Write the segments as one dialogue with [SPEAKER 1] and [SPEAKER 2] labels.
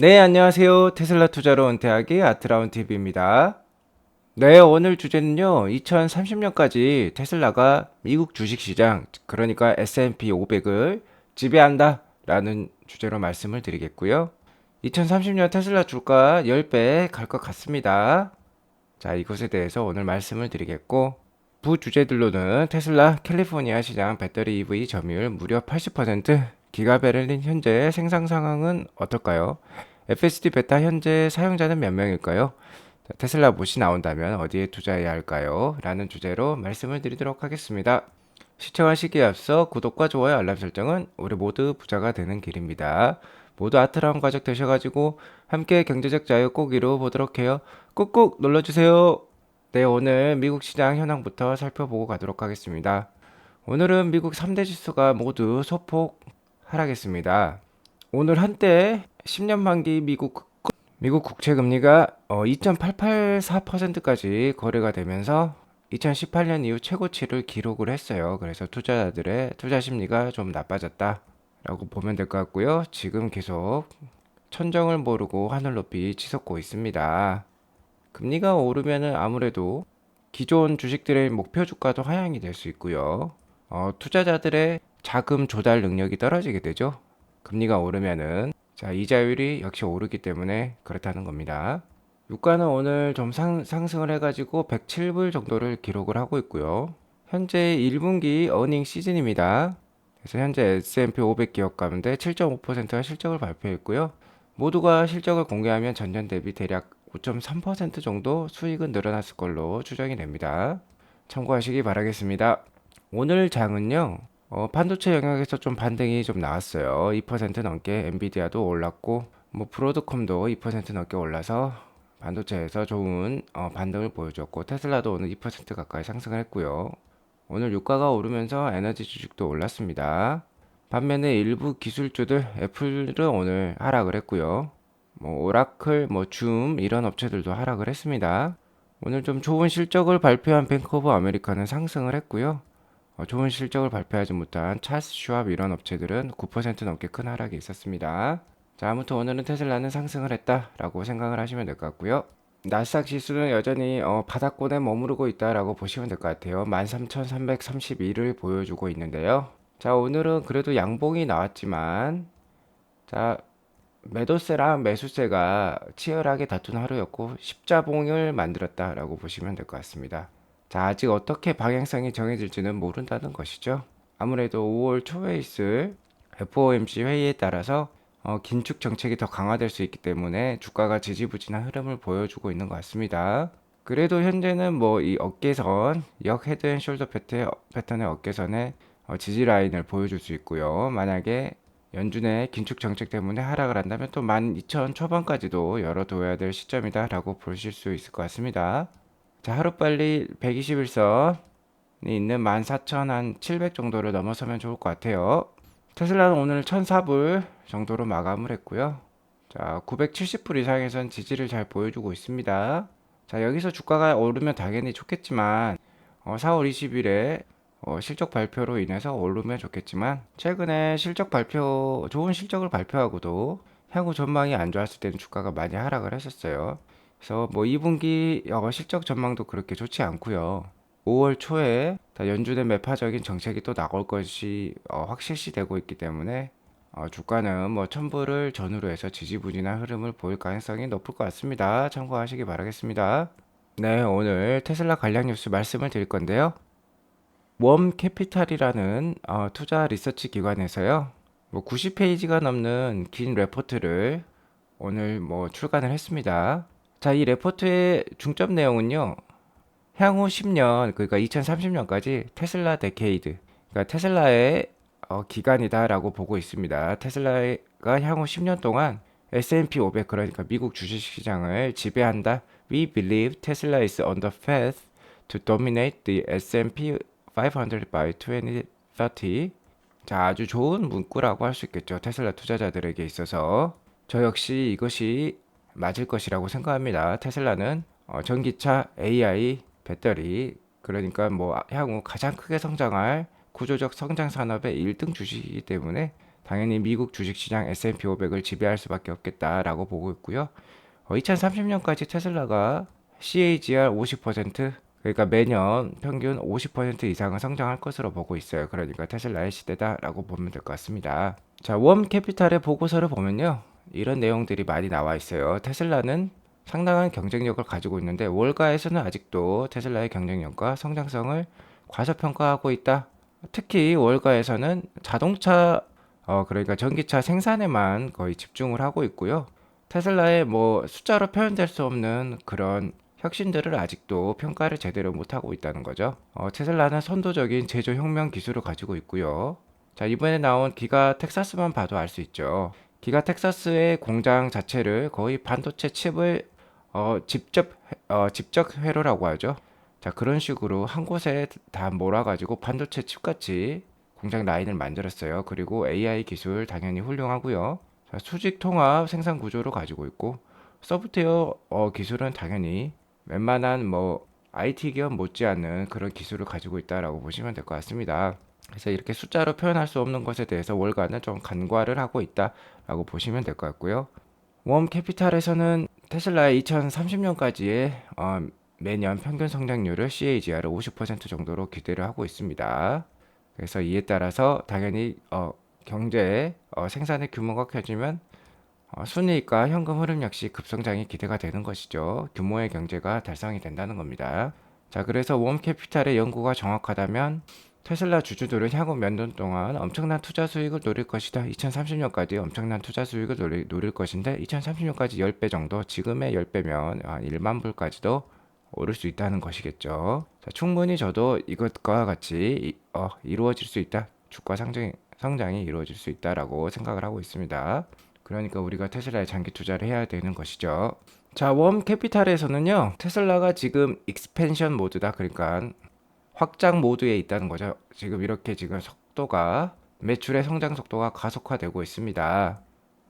[SPEAKER 1] 네, 안녕하세요. 테슬라 투자로 은퇴하기 아트라운 TV입니다. 네, 오늘 주제는요, 2030년까지 테슬라가 미국 주식시장, 그러니까 S&P 500을 지배한다 라는 주제로 말씀을 드리겠고요. 2030년 테슬라 주가 10배 갈 것 같습니다. 자, 이것에 대해서 오늘 말씀을 드리겠고, 부주제들로는 테슬라 캘리포니아 시장 배터리 EV 점유율 무려 80%, 기가 베를린 현재 생산 상황은 어떨까요? FSD 베타 현재 사용자는 몇 명일까요? 테슬라 못이 나온다면 어디에 투자해야 할까요? 라는 주제로 말씀을 드리도록 하겠습니다. 시청하시기에 앞서 구독과 좋아요 알람 설정은 우리 모두 부자가 되는 길입니다. 모두 아트라운 가족 되셔가지고 함께 경제적 자유 꼭 이루어 보도록 해요. 꾹꾹 눌러주세요. 네, 오늘 미국 시장 현황부터 살펴보고 가도록 하겠습니다. 오늘은 미국 3대 지수가 모두 소폭 하락했습니다. 오늘 한때 10년 만기 미국 국채 금리가 2.884%까지 거래가 되면서 2018년 이후 최고치를 기록을 했어요. 그래서 투자자들의 투자 심리가 좀 나빠졌다라고 보면 될 것 같고요. 지금 계속 천정을 모르고 하늘 높이 치솟고 있습니다. 금리가 오르면은 아무래도 기존 주식들의 목표 주가도 하향이 될 수 있고요. 투자자들의 자금 조달 능력이 떨어지게 되죠. 금리가 오르면은 자, 이자율이 역시 오르기 때문에 그렇다는 겁니다. 유가는 오늘 좀 상승을 해가지고 107불 정도를 기록을 하고 있고요. 현재 1분기 어닝 시즌입니다. 그래서 현재 S&P 500 기업 가운데 7.5%가 실적을 발표했고요. 모두가 실적을 공개하면 전년 대비 대략 5.3% 정도 수익은 늘어났을 걸로 추정이 됩니다. 참고하시기 바라겠습니다. 오늘 장은요, 반도체 영역에서 좀 반등이 좀 나왔어요. 2% 넘게 엔비디아도 올랐고, 뭐 브로드컴도 2% 넘게 올라서 반도체에서 좋은 반등을 보여줬고, 테슬라도 오늘 2% 가까이 상승을 했고요. 오늘 유가가 오르면서 에너지 주식도 올랐습니다. 반면에 일부 기술주들 애플은 오늘 하락을 했고요. 뭐 오라클, 뭐 줌 이런 업체들도 하락을 했습니다. 오늘 좀 좋은 실적을 발표한 뱅크 오브 아메리카는 상승을 했고요. 좋은 실적을 발표하지 못한 찰스 슈왑 이런 업체들은 9% 넘게 큰 하락이 있었습니다. 자, 아무튼 오늘은 테슬라는 상승을 했다라고 생각을 하시면 될 것 같고요. 나스닥 지수는 여전히 바닥권에 머무르고 있다라고 보시면 될 것 같아요. 13,332를 보여주고 있는데요. 자, 오늘은 그래도 양봉이 나왔지만 자, 매도세랑 매수세가 치열하게 다툰 하루였고 십자봉을 만들었다라고 보시면 될 것 같습니다. 자, 아직 어떻게 방향성이 정해질지는 모른다는 것이죠. 아무래도 5월 초에 있을 FOMC 회의에 따라서 긴축 정책이 더 강화될 수 있기 때문에 주가가 지지부진한 흐름을 보여주고 있는 것 같습니다. 그래도 현재는 뭐 이 어깨선, 역 헤드 앤 숄더 패턴의 어깨선에 지지 라인을 보여줄 수 있고요. 만약에 연준의 긴축 정책 때문에 하락을 한다면 또 12,000 초반까지도 열어둬야 될 시점이다라고 보실 수 있을 것 같습니다. 자, 하루빨리 121선이 있는 14,700 정도를 넘어서면 좋을 것 같아요. 테슬라는 오늘 1,004불 정도로 마감을 했고요. 자, 970불 이상에선 지지를 잘 보여주고 있습니다. 자, 여기서 주가가 오르면 당연히 좋겠지만 4월 20일에 실적 발표로 인해서 오르면 좋겠지만 최근에 좋은 실적을 발표하고도 향후 전망이 안 좋았을 때는 주가가 많이 하락을 했었어요. 그래서 뭐 2분기 실적 전망도 그렇게 좋지 않고요. 5월 초에 다 연준의 매파적인 정책이 또 나올 것이 확실시되고 있기 때문에 주가는 뭐 1000불을 전후로 해서 지지부진한 흐름을 보일 가능성이 높을 것 같습니다. 참고하시기 바라겠습니다. 네, 오늘 테슬라 관련 뉴스 말씀을 드릴 건데요. 웜 캐피탈이라는 투자 리서치 기관에서요. 뭐 90페이지가 넘는 긴 레포트를 오늘 뭐 출간을 했습니다. 자, 이 레포트의 중점 내용은요. 향후 10년, 그러니까 2030년까지 테슬라 데케이드, 그러니까 테슬라의 기간이다라고 보고 있습니다. 테슬라가 향후 10년 동안 S&P 500, 그러니까 미국 주식시장을 지배한다. We believe Tesla is on the path to dominate the S&P 500 by 2030. 자, 아주 좋은 문구라고 할 수 있겠죠. 테슬라 투자자들에게 있어서. 저 역시 이것이 맞을 것이라고 생각합니다. 테슬라는 전기차, AI, 배터리, 그러니까 뭐 향후 가장 크게 성장할 구조적 성장 산업의 1등 주식이기 때문에 당연히 미국 주식시장 S&P 500을 지배할 수밖에 없겠다라고 보고 있고요. 2030년까지 테슬라가 CAGR 50%, 그러니까 매년 평균 50% 이상은 성장할 것으로 보고 있어요. 그러니까 테슬라의 시대다라고 보면 될 것 같습니다. 자, 웜 캐피탈의 보고서를 보면요, 이런 내용들이 많이 나와 있어요. 테슬라는 상당한 경쟁력을 가지고 있는데 월가에서는 아직도 테슬라의 경쟁력과 성장성을 과소평가하고 있다. 특히 월가에서는 자동차, 그러니까 전기차 생산에만 거의 집중을 하고 있고요. 테슬라의 뭐 숫자로 표현될 수 없는 그런 혁신들을 아직도 평가를 제대로 못하고 있다는 거죠. 테슬라는 선도적인 제조 혁명 기술을 가지고 있고요. 자, 이번에 나온 기가 텍사스만 봐도 알 수 있죠. 기가 텍사스의 공장 자체를 거의 반도체 칩을 직접 회로라고 하죠. 자, 그런 식으로 한 곳에 다 몰아가지고 반도체 칩같이 공장 라인을 만들었어요. 그리고 AI 기술 당연히 훌륭하고요. 자, 수직 통합 생산 구조를 가지고 있고, 소프트웨어 기술은 당연히 웬만한 뭐 IT 기업 못지않은 그런 기술을 가지고 있다라고 보시면 될 것 같습니다. 그래서 이렇게 숫자로 표현할 수 없는 것에 대해서 월가는 좀 간과를 하고 있다라고 보시면 될 것 같고요. 웜 캐피탈에서는 테슬라의 2030년까지의 매년 평균 성장률을 CAGR 50% 정도로 기대를 하고 있습니다. 그래서 이에 따라서 당연히 경제 생산의 규모가 커지면 순이익과 현금 흐름 역시 급성장이 기대가 되는 것이죠. 규모의 경제가 달성이 된다는 겁니다. 자, 그래서 웜 캐피탈의 연구가 정확하다면 테슬라 주주들은 향후 몇 년 동안 엄청난 투자 수익을 노릴 것이다. 2030년까지 엄청난 투자 수익을 노릴 것인데 2030년까지 10배 정도, 지금의 10배면 한 1만 불까지도 오를 수 있다는 것이겠죠. 자, 충분히 저도 이것과 같이 이루어질 수 있다. 주가 성장이 이루어질 수 있다라고 생각을 하고 있습니다. 그러니까 우리가 테슬라에 장기 투자를 해야 되는 것이죠. 자, 웜 캐피탈에서는요, 테슬라가 지금 익스펜션 모드다. 그러니까 확장 모드에 있다는 거죠. 지금 이렇게 지금 속도가, 매출의 성장 속도가 가속화되고 있습니다.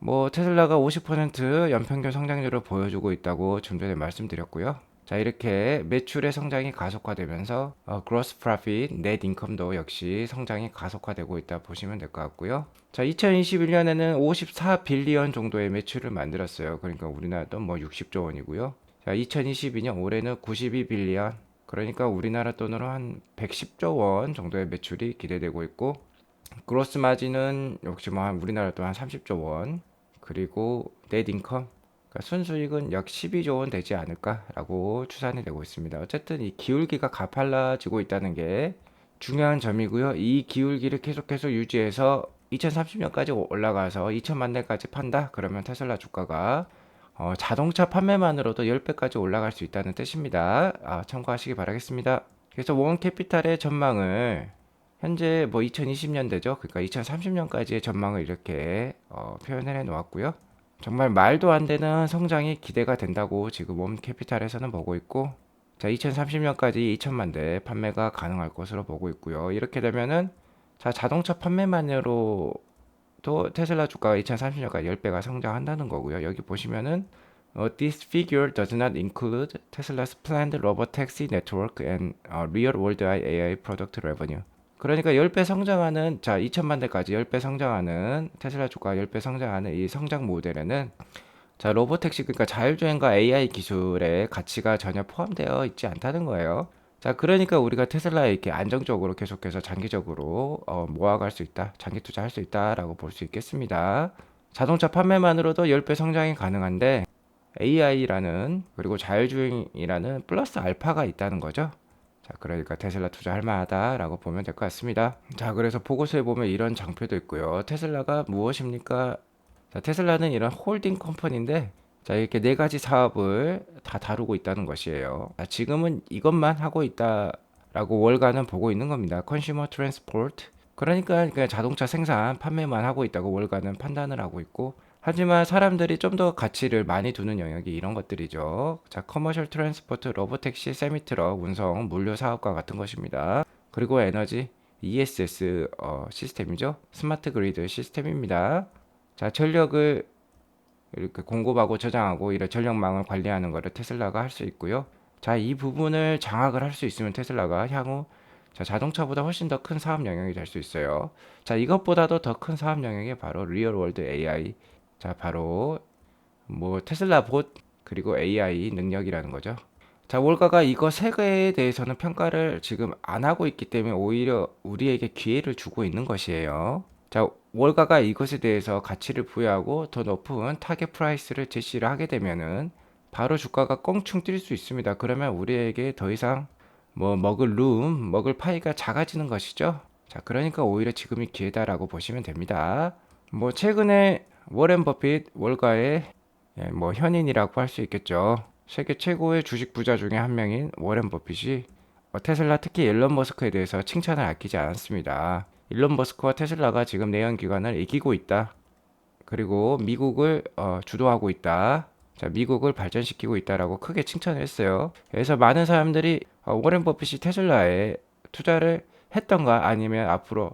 [SPEAKER 1] 뭐 테슬라가 50% 연평균 성장률을 보여주고 있다고 좀 전에 말씀드렸고요. 자, 이렇게 매출의 성장이 가속화되면서 gross profit, net income도 역시 성장이 가속화되고 있다 보시면 될 것 같고요. 자, 2021년에는 54 빌리언 정도의 매출을 만들었어요. 그러니까 우리나라도 뭐 60조 원이고요. 자, 2022년 올해는 92 빌리언, 그러니까 우리나라 돈으로 한 110조 원 정도의 매출이 기대되고 있고, 그로스 마진은 역시 뭐 우리나라 돈 한 30조 원, 그리고 넷 인컴, 그러니까 순수익은 약 12조 원 되지 않을까라고 추산이 되고 있습니다. 어쨌든 이 기울기가 가팔라지고 있다는 게 중요한 점이고요. 이 기울기를 계속해서 유지해서 2030년까지 올라가서 2천만 대까지 판다. 그러면 테슬라 주가가 자동차 판매만으로도 10배까지 올라갈 수 있다는 뜻입니다. 참고하시기 바라겠습니다. 그래서 원 캐피탈의 전망을 현재 뭐 2020년대죠. 그러니까 2030년까지의 전망을 이렇게 표현을 해 놓았고요. 정말 말도 안 되는 성장이 기대가 된다고 지금 원 캐피탈에서는 보고 있고, 자, 2030년까지 2천만 대 판매가 가능할 것으로 보고 있고요. 이렇게 되면은 자, 자동차 판매만으로도 테슬라 주가가 2030년까지 10배가 성장한다는 거고요. 여기 보시면은 this figure does not include Tesla's planned robotaxi network and real world AI product revenue. 그러니까 10배 성장하는, 자, 2천만 대까지 10배 성장하는 테슬라 주가 10배 성장하는 이 성장 모델에는 자, 로보택시, 그러니까 자율주행과 AI 기술의 가치가 전혀 포함되어 있지 않다는 거예요. 자, 그러니까 우리가 테슬라에 이렇게 안정적으로 계속해서 장기적으로 모아갈 수 있다, 장기 투자할 수 있다라고 볼 수 있겠습니다. 자동차 판매만으로도 10배 성장이 가능한데 AI라는, 그리고 자율주행이라는 플러스 알파가 있다는 거죠. 자, 그러니까 테슬라 투자할 만하다라고 보면 될 것 같습니다. 자, 그래서 보고서에 보면 이런 장표도 있고요. 테슬라가 무엇입니까? 자, 테슬라는 이런 홀딩 컴퍼니인데, 자, 이렇게 네 가지 사업을 다 다루고 있다는 것이에요. 자, 지금은 이것만 하고 있다라고 월가는 보고 있는 겁니다. 컨슈머 트랜스포트. 그러니까 그냥 자동차 생산, 판매만 하고 있다고 월가는 판단을 하고 있고, 하지만 사람들이 좀 더 가치를 많이 두는 영역이 이런 것들이죠. 자, 커머셜 트랜스포트, 로보택시, 세미트럭, 운송, 물류 사업과 같은 것입니다. 그리고 에너지, ESS 시스템이죠. 스마트 그리드 시스템입니다. 자, 전력을 이렇게 공급하고 저장하고 이런 전력망을 관리하는 것을 테슬라가 할 수 있고요. 자, 이 부분을 장악을 할 수 있으면 테슬라가 향후 자, 자동차보다 훨씬 더 큰 사업 영역이 될 수 있어요. 자, 이것보다도 더 큰 사업 영역이 바로 리얼 월드 AI. 자, 바로 뭐 테슬라 봇 그리고 AI 능력이라는 거죠. 자, 월가가 이거 세 개에 대해서는 평가를 지금 안 하고 있기 때문에 오히려 우리에게 기회를 주고 있는 것이에요. 자, 월가가 이것에 대해서 가치를 부여하고 더 높은 타겟 프라이스를 제시를 하게 되면은 바로 주가가 껑충 뛸 수 있습니다. 그러면 우리에게 더 이상 뭐 먹을 파이가 작아지는 것이죠. 자, 그러니까 오히려 지금이 기회다라고 보시면 됩니다. 뭐 최근에 워렌 버핏 월가의 뭐 현인이라고 할 수 있겠죠. 세계 최고의 주식 부자 중에 한 명인 워렌 버핏이 테슬라 특히 일론 머스크에 대해서 칭찬을 아끼지 않았습니다. 일론 머스크와 테슬라가 지금 내연 기관을 이기고 있다. 그리고 미국을 주도하고 있다. 자, 미국을 발전시키고 있다라고 크게 칭찬을 했어요. 그래서 많은 사람들이 워렌 버핏이 테슬라에 투자를 했던가 아니면 앞으로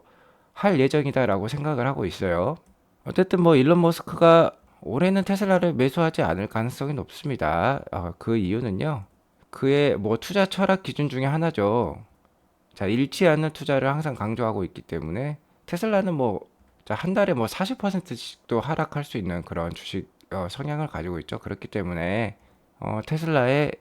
[SPEAKER 1] 할 예정이다라고 생각을 하고 있어요. 어쨌든 뭐 일론 머스크가 올해는 테슬라를 매수하지 않을 가능성이 높습니다. 그 이유는요. 그의 뭐 투자 철학 기준 중에 하나죠. 자, 잃지 않는 투자를 항상 강조하고 있기 때문에 테슬라는 뭐 한 달에 뭐 40%씩도 하락할 수 있는 그런 주식 성향을 가지고 있죠. 그렇기 때문에 테슬라의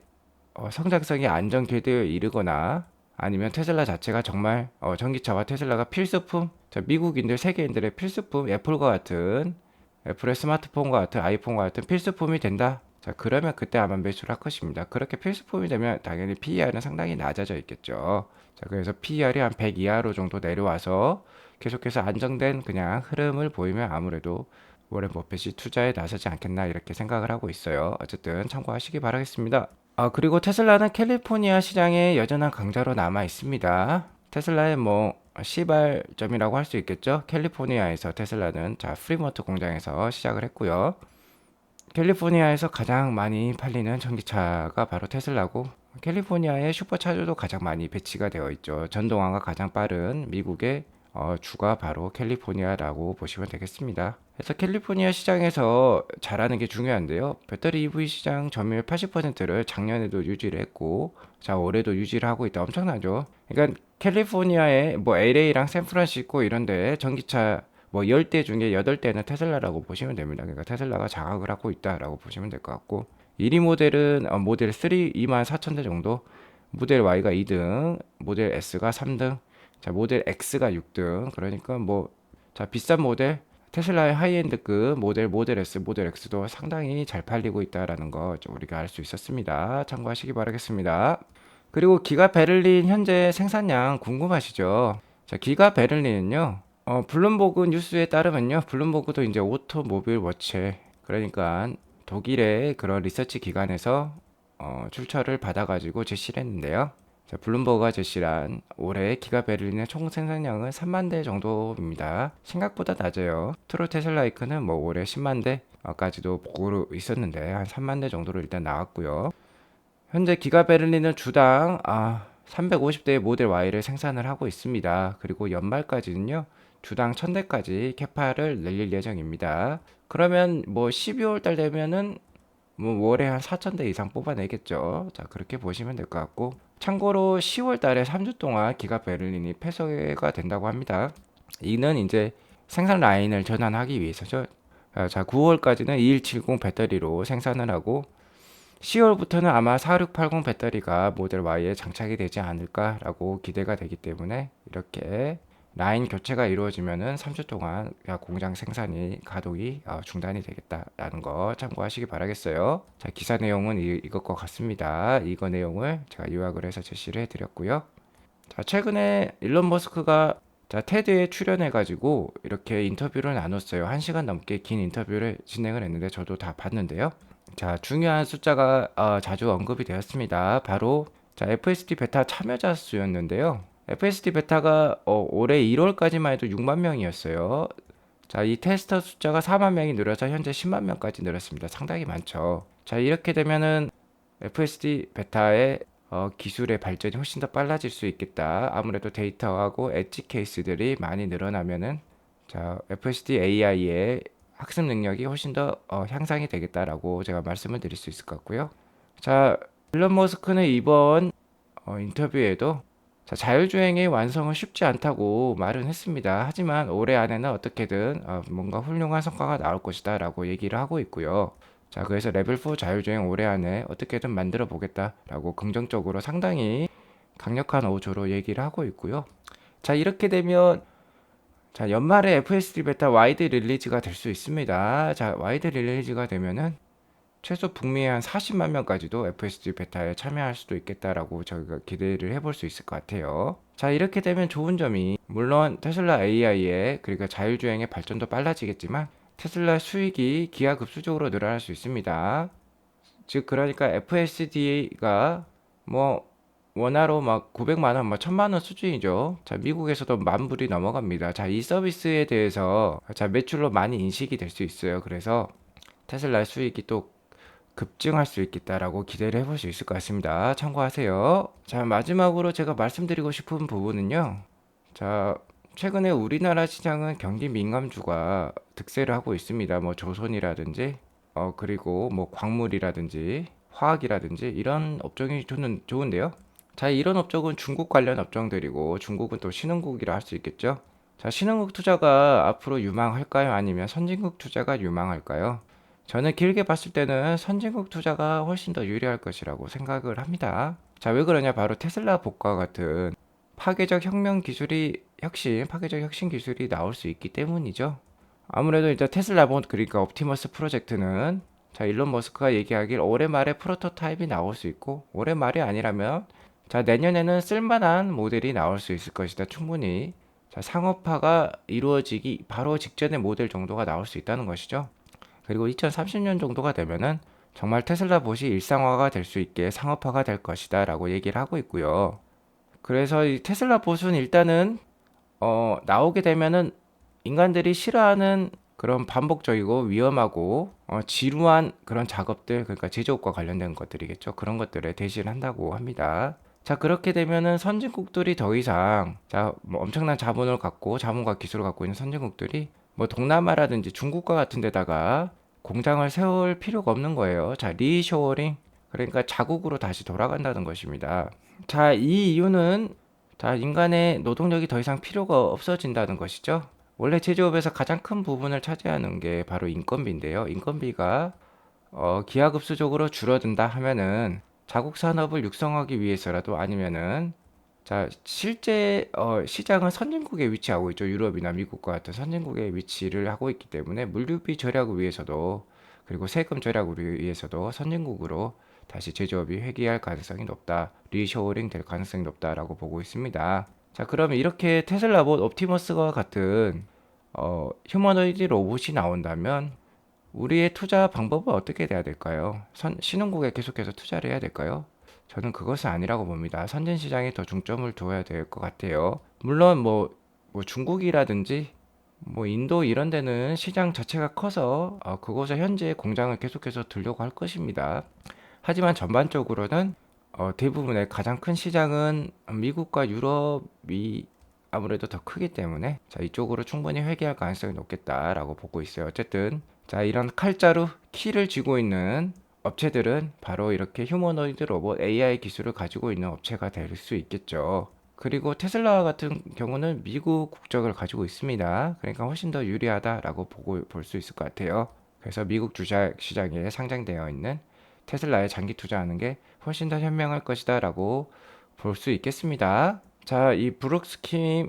[SPEAKER 1] 성장성이 안정 궤도에 이르거나 아니면 테슬라 자체가 정말 전기차와 테슬라가 필수품, 자, 미국인들 세계인들의 필수품, 애플의 스마트폰과 같은 아이폰과 같은 필수품이 된다. 자, 그러면 그때 아마 매수를 할 것입니다. 그렇게 필수품이 되면 당연히 PER은 상당히 낮아져 있겠죠. 자, 그래서 PER이 한 100 이하로 정도 내려와서 계속해서 안정된 그냥 흐름을 보이면 아무래도 워렌 버핏이 투자에 나서지 않겠나 이렇게 생각을 하고 있어요. 어쨌든 참고하시기 바라겠습니다. 그리고 테슬라는 캘리포니아 시장의 여전한 강자로 남아 있습니다. 테슬라의 뭐 시발점이라고 할 수 있겠죠. 캘리포니아에서 테슬라는 자 프리모트 공장에서 시작을 했고요. 캘리포니아에서 가장 많이 팔리는 전기차가 바로 테슬라고 캘리포니아의 슈퍼차저도 가장 많이 배치가 되어 있죠. 전동화가 가장 빠른 미국의 주가 바로 캘리포니아라고 보시면 되겠습니다. 그래서 캘리포니아 시장에서 잘하는 게 중요한데요. 배터리 EV 시장 점유율 80%를 작년에도 유지를 했고, 자, 올해도 유지를 하고 있다. 엄청나죠? 그러니까 캘리포니아에 뭐 LA랑 샌프란시스코 이런데 전기차 뭐 10대 중에 8대는 테슬라라고 보시면 됩니다. 그러니까 테슬라가 장악을 하고 있다라고 보시면 될 것 같고, 1위 모델은 모델 3 24,000대 정도, 모델 Y가 2등, 모델 S가 3등, 자, 모델 X가 6등. 그러니까 뭐, 자, 비싼 모델, 테슬라의 하이엔드급 모델 S, 모델 X도 상당히 잘 팔리고 있다라는 거 우리가 알 수 있었습니다. 참고하시기 바라겠습니다. 그리고 기가 베를린 현재 생산량 궁금하시죠? 자, 기가 베를린은요, 블룸버그 뉴스에 따르면요, 블룸버그도 이제 오토모빌 워치, 그러니까 독일의 그런 리서치 기관에서 출처를 받아가지고 제시를 했는데요. 자, 블룸버그가 제시한 올해 기가 베를린의 총 생산량은 3만 대 정도입니다. 생각보다 낮아요. 트루 테슬라이크는 뭐 올해 10만 대까지도 보고 있었는데 한 3만 대 정도로 일단 나왔고요. 현재 기가 베를린은 주당 350대의 모델 Y를 생산을 하고 있습니다. 그리고 연말까지는요, 주당 1000대까지 캐파를 늘릴 예정입니다. 그러면 뭐 12월 달 되면은 뭐 월에 한 4,000대 이상 뽑아내겠죠. 자, 그렇게 보시면 될 것 같고. 참고로 10월 달에 3주 동안 기가 베를린이 폐쇄가 된다고 합니다. 이는 이제 생산 라인을 전환하기 위해서죠. 자, 9월까지는 2170 배터리로 생산을 하고 10월부터는 아마 4680 배터리가 모델 Y에 장착이 되지 않을까라고 기대가 되기 때문에 이렇게 라인 교체가 이루어지면은 3주 동안 공장 생산이 가동이 중단이 되겠다라는 거 참고하시기 바라겠어요. 자, 기사 내용은 이것과 같습니다. 이거 내용을 제가 요약을 해서 제시를 해드렸고요. 자, 최근에 일론 머스크가 자, 테드에 출연해가지고 이렇게 인터뷰를 나눴어요. 1시간 넘게 긴 인터뷰를 진행을 했는데 저도 다 봤는데요. 자, 중요한 숫자가 자주 언급이 되었습니다. 바로 자, FSD 베타 참여자 수였는데요. FSD 베타가 올해 1월까지만 해도 6만 명이었어요. 자, 이 테스터 숫자가 4만 명이 늘어서 현재 10만 명까지 늘었습니다. 상당히 많죠. 자, 이렇게 되면은 FSD 베타의 기술의 발전이 훨씬 더 빨라질 수 있겠다. 아무래도 데이터하고 엣지 케이스들이 많이 늘어나면은 자, FSD AI의 학습 능력이 훨씬 더 향상이 되겠다라고 제가 말씀을 드릴 수 있을 것 같고요. 자, 일론 머스크는 이번 인터뷰에도 자, 자율주행의 완성은 쉽지 않다고 말은 했습니다. 하지만 올해 안에는 어떻게든 뭔가 훌륭한 성과가 나올 것이다 라고 얘기를 하고 있고요. 자, 그래서 레벨 4 자율주행 올해 안에 어떻게든 만들어 보겠다라고 긍정적으로 상당히 강력한 어조로 얘기를 하고 있고요. 자, 이렇게 되면 자, 연말에 FSD 베타 와이드 릴리즈가 될 수 있습니다. 자, 와이드 릴리즈가 되면은 최소 북미의 한 40만 명까지도 FSD 베타에 참여할 수도 있겠다라고 저희가 기대를 해볼 수 있을 것 같아요. 자, 이렇게 되면 좋은 점이 물론 테슬라 AI의 그러니까 자율주행의 발전도 빨라지겠지만 테슬라 수익이 기하급수적으로 늘어날 수 있습니다. 즉 그러니까 FSD가 뭐 원화로 막 900만 원, 뭐 1000만 원 수준이죠. 자, 미국에서도 만 불이 넘어갑니다. 자, 이 서비스에 대해서 자, 매출로 많이 인식이 될 수 있어요. 그래서 테슬라 수익이 또 급증할 수 있겠다라고 기대를 해볼 수 있을 것 같습니다. 참고하세요. 자, 마지막으로 제가 말씀드리고 싶은 부분은요. 자, 최근에 우리나라 시장은 경기 민감주가 득세를 하고 있습니다. 뭐 조선이라든지, 그리고 뭐 광물이라든지, 화학이라든지 이런 업종이 좋은데요. 자, 이런 업종은 중국 관련 업종들이고 중국은 또 신흥국이라 할 수 있겠죠. 자, 신흥국 투자가 앞으로 유망할까요? 아니면 선진국 투자가 유망할까요? 저는 길게 봤을 때는 선진국 투자가 훨씬 더 유리할 것이라고 생각을 합니다. 자, 왜 그러냐? 바로 테슬라 복과 같은 파괴적 혁신 기술이 나올 수 있기 때문이죠. 아무래도 이제 테슬라 본 그러니까 옵티머스 프로젝트는 자, 일론 머스크가 얘기하길 올해 말에 프로토타입이 나올 수 있고 올해 말이 아니라면 자, 내년에는 쓸만한 모델이 나올 수 있을 것이다. 충분히. 자, 상업화가 이루어지기 바로 직전의 모델 정도가 나올 수 있다는 것이죠. 그리고 2030년 정도가 되면은 정말 테슬라 봇이 일상화가 될 수 있게 상업화가 될 것이다 라고 얘기를 하고 있고요. 그래서 이 테슬라 봇은 일단은 나오게 되면은 인간들이 싫어하는 그런 반복적이고 위험하고 지루한 그런 작업들, 그러니까 제조업과 관련된 것들이겠죠. 그런 것들에 대시를 한다고 합니다. 자, 그렇게 되면은 선진국들이 더 이상 뭐 엄청난 자본과 기술을 갖고 있는 선진국들이 뭐 동남아라든지 중국과 같은 데다가 공장을 세울 필요가 없는 거예요. 자, 리쇼어링, 그러니까 자국으로 다시 돌아간다는 것입니다. 자, 이 이유는 자, 인간의 노동력이 더 이상 필요가 없어진다는 것이죠. 원래 제조업에서 가장 큰 부분을 차지하는 게 바로 인건비인데요. 인건비가 기하급수적으로 줄어든다 하면은 자국 산업을 육성하기 위해서라도 아니면은 자, 실제 시장은 선진국에 위치하고 있죠. 유럽이나 미국과 같은 선진국에 위치를 하고 있기 때문에 물류비 절약을 위해서도 그리고 세금 절약을 위해서도 선진국으로 다시 제조업이 회귀할 가능성이 높다. 리쇼어링 될 가능성이 높다라고 보고 있습니다. 자, 그러면 이렇게 테슬라봇 옵티머스와 같은 휴머노이드 로봇이 나온다면 우리의 투자 방법은 어떻게 돼야 될까요? 신흥국에 계속해서 투자를 해야 될까요? 저는 그것은 아니라고 봅니다. 선진 시장에 더 중점을 두어야 될 것 같아요. 물론 뭐 중국이라든지 뭐 인도 이런 데는 시장 자체가 커서 그곳에 현재 공장을 계속해서 두려고 할 것입니다. 하지만 전반적으로는 대부분의 가장 큰 시장은 미국과 유럽이 아무래도 더 크기 때문에 자, 이쪽으로 충분히 회귀할 가능성이 높겠다라고 보고 있어요. 어쨌든 자, 이런 칼자루 키를 쥐고 있는 업체들은 바로 이렇게 휴머노이드 로봇 AI 기술을 가지고 있는 업체가 될 수 있겠죠. 그리고 테슬라 같은 경우는 미국 국적을 가지고 있습니다. 그러니까 훨씬 더 유리하다라고 볼 수 있을 것 같아요. 그래서 미국 주식 시장에 상장되어 있는 테슬라에 장기 투자하는 게 훨씬 더 현명할 것이다라고 볼 수 있겠습니다. 자, 이 브룩스킴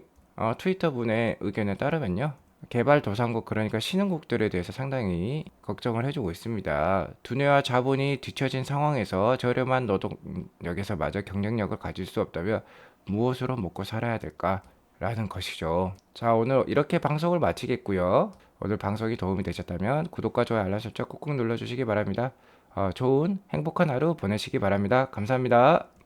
[SPEAKER 1] 트위터 분의 의견에 따르면요. 개발도상국 그러니까 신흥국들에 대해서 상당히 걱정을 해주고 있습니다. 두뇌와 자본이 뒤처진 상황에서 저렴한 노동력에서마저 경쟁력을 가질 수 없다면 무엇으로 먹고 살아야 될까? 라는 것이죠. 자, 오늘 이렇게 방송을 마치겠고요. 오늘 방송이 도움이 되셨다면 구독과 좋아요 알람 설정 꾹꾹 눌러주시기 바랍니다. 좋은 행복한 하루 보내시기 바랍니다. 감사합니다.